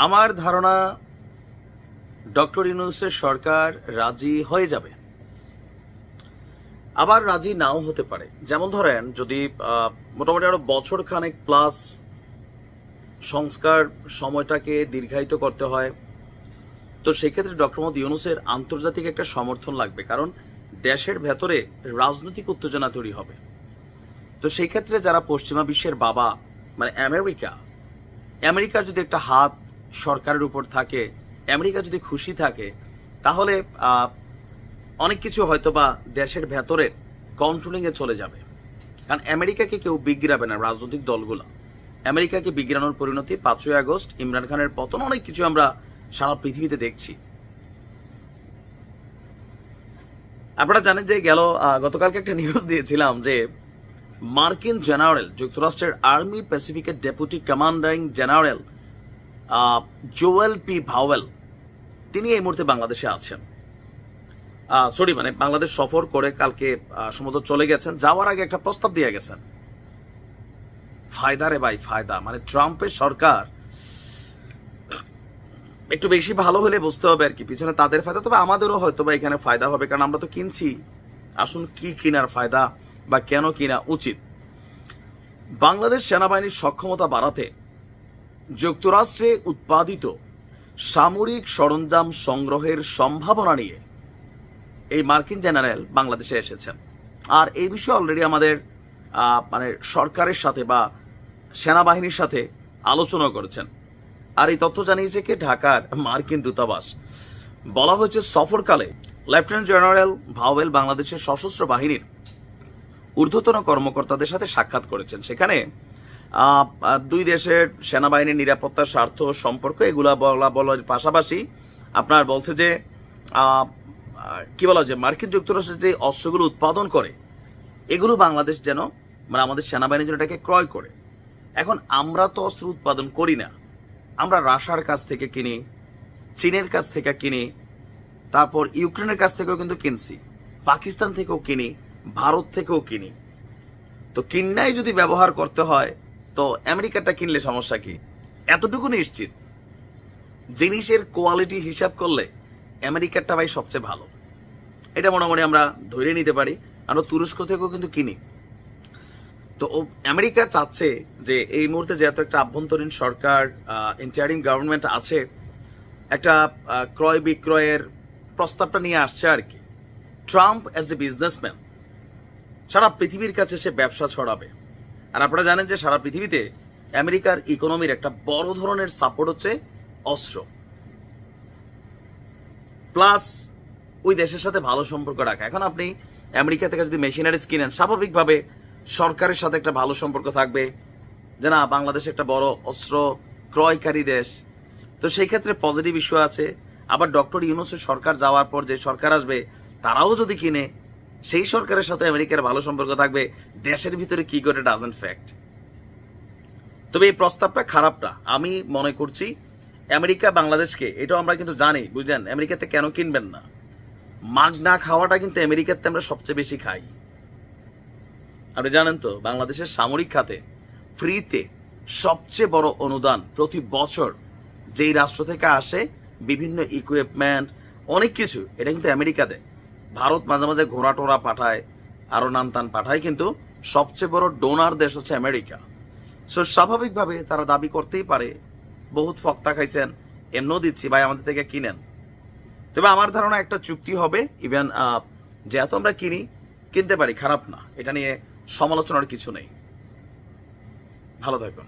আমার ধারণা ডক্টর ইউনূসের সরকার রাজি হয়ে যাবে, আবার রাজি নাও হতে পারে। যেমন ধরেন, যদি মোটামুটি আরো বছর খানেক প্লাস সংস্কার সময়টাকে দীর্ঘায়িত করতে হয়, তো সেক্ষেত্রে ডক্টর মোহাম্মদ ইউনূসের আন্তর্জাতিক একটা সমর্থন লাগবে, কারণ দেশের ভেতরে রাজনৈতিক উত্তেজনা তৈরি হবে। তো সেই ক্ষেত্রে যারা পশ্চিমা বিশ্বের বাবা, মানে আমেরিকার যদি একটা হাত সরকারের উপর থাকে, আমেরিকা যদি খুশি থাকে, তাহলে অনেক কিছু হয়তো বা দেশের ভেতরের কন্ট্রোলিংয়ে চলে যাবে। কারণ আমেরিকাকে কেউ বিগড়াবে না, রাজনৈতিক দলগুলো আমেরিকাকে বিগড়ানোর পরিণতি 5ই আগস্ট, ইমরান খানের পতন, অনেক কিছু আমরা সারা পৃথিবীতে দেখছি। আপনারা জানেন যে গতকালকে একটা নিউজ দিয়েছিলাম যে মার্কিন জেনারেল, যুক্তরাষ্ট্রের আর্মি প্যাসিফিকের deputy commanding general Joel P Vowell, তিনি এই মুহূর্তে বাংলাদেশে আছেন। মানে বাংলাদেশ সফর করে কালকে সম্ভবত চলে গেছেন। যাওয়ার আগে একটা প্রস্তাব দিয়ে গেছেন। ফায়দা রে ভাই, ফায়দা। মানে ট্রাম্পের সরকার একটু বেশি ভালো হলে বুঝতে হবে আর কি, পিছনে তাদের ফায়দা, তবে আমাদেরও হয়তো বা এখানে ফায়দা হবে, কারণ আমরা তো কিনছি। আসুন, কি কিনার ফায়দা বা কেন কিনা উচিত? বাংলাদেশ সেনাবাহিনীর সক্ষমতা বাড়াতে যুক্তরাষ্ট্রে উৎপাদিত সামরিক সরঞ্জাম সংগ্রহের সম্ভাবনা নিয়ে এই মার্কিন জেনারেল বাংলাদেশে এসেছেন। আর এই বিষয়ে অলরেডি আমাদের মানে সরকারের সাথে বা সেনাবাহিনীর সাথে আলোচনা করেছেন। আর এই তথ্য জানিয়েছে কে? ঢাকার মার্কিন দূতাবাস। বলা হয়েছে সফরকালে লেফটেন্যান্ট জেনারেল ভাওয়েল বাংলাদেশের সশস্ত্র বাহিনীর ঊর্ধ্বতন কর্মকর্তাদের সাথে সাক্ষাৎ করেছেন। সেখানে দুই দেশের সেনাবাহিনীর নিরাপত্তার স্বার্থ সম্পর্ক এগুলা বলার পাশাপাশি আপনার বলছে যে কি বলা যে মার্কিন যুক্তরাষ্ট্রের যে অস্ত্রগুলো উৎপাদন করে এগুলো বাংলাদেশ যেন, মানে আমাদের সেনাবাহিনীর জন্য এটাকে ক্রয় করে। এখন আমরা তো অস্ত্র উৎপাদন করি না, আমরা রাশিয়ার কাছ থেকে কিনি, চীনের কাছ থেকে কিনি, তারপর ইউক্রেনের কাছ থেকেও কিন্তু কিনছি, পাকিস্তান থেকেও কিনি, ভারত থেকেও কিনি। তো কিন্নাই যদি ব্যবহার করতে হয়, তো আমেরিকাটা কিনলে সমস্যা কি? এতটুকু নিশ্চিত, জিনিসের কোয়ালিটি হিসাব করলে আমেরিকারটা ভাই সবচেয়ে ভালো। এটা মোটামুটি আমরা ধরে নিতে পারি। আমরা তুরস্ক থেকেও কিন্তু কিনি। তো আমেরিকা চাচ্ছে যে এই মুহূর্তে যেহেতু একটা আভ্যন্তরীণ সরকার, ইন্টারিম গভর্নমেন্ট আছে, একটা ক্রয় বিক্রয়ের প্রস্তাবটা নিয়ে আসছে আর কি। ট্রাম্প অ্যাজ এ বিজনেসম্যান সারা পৃথিবীর কাছে সে ব্যবসা ছড়াবে। আর আপনারা জানেন যে সারা পৃথিবীতে আমেরিকার ইকোনমির একটা বড় ধরনের সাপোর্ট হচ্ছে অস্ত্র, প্লাস ওই দেশের সাথে ভালো সম্পর্ক রাখা। এখন আপনি আমেরিকা থেকে যদি মেশিনারিজ কিনেন, স্বাভাবিকভাবে সরকারের সাথে একটা ভালো সম্পর্ক থাকবে, যে না বাংলাদেশ একটা বড় অস্ত্র ক্রয়কারী দেশ। তো সেই ক্ষেত্রে পজিটিভ ইস্যু আছে। আবার ডক্টর ইউনূসের সরকার যাওয়ার পর যে সরকার আসবে, তারাও যদি কিনে, সেই সরকারের সাথে আমেরিকার ভালো সম্পর্ক থাকবে। দেশের ভিতরে কি করে ডাজন্ট ফ্যাক্ট। তবে এই প্রস্তাবটা খারাপ না আমি মনে করছি। আমেরিকা বাংলাদেশকে, এটাও আমরা কিন্তু জানি, বুঝলেন, আমেরিকাতে কেন কিনবেন না? মাগনা খাওয়াটা কিন্তু আমেরিকাতে আমরা সবচেয়ে বেশি খাই। আপনি জানেন তো, বাংলাদেশের সামরিক খাতে ফ্রিতে সবচেয়ে বড় অনুদান প্রতি বছর যেই রাষ্ট্র থেকে আসে, বিভিন্ন ইকুইপমেন্ট, অনেক কিছু, এটা কিন্তু আমেরিকা দেয়। ভারত মাঝে মাঝে ঘোড়া টোড়া পাঠায়, আরো নানতান পাঠায়, কিন্তু সবচেয়ে বড় ডোনার দেশ হচ্ছে আমেরিকা। সো স্বাভাবিকভাবে তারা দাবি করতেই পারে, বহুত ফক্তা খাইছেন, এমনও দিচ্ছি ভাই, আমাদের থেকে কিনেন। তবে আমার ধারণা একটা চুক্তি হবে। ইভেন যেহেতু আমরা কিনতে পারি, খারাপ না, এটা নিয়ে সমালোচনার কিছু নেই। ভালো থাকুন।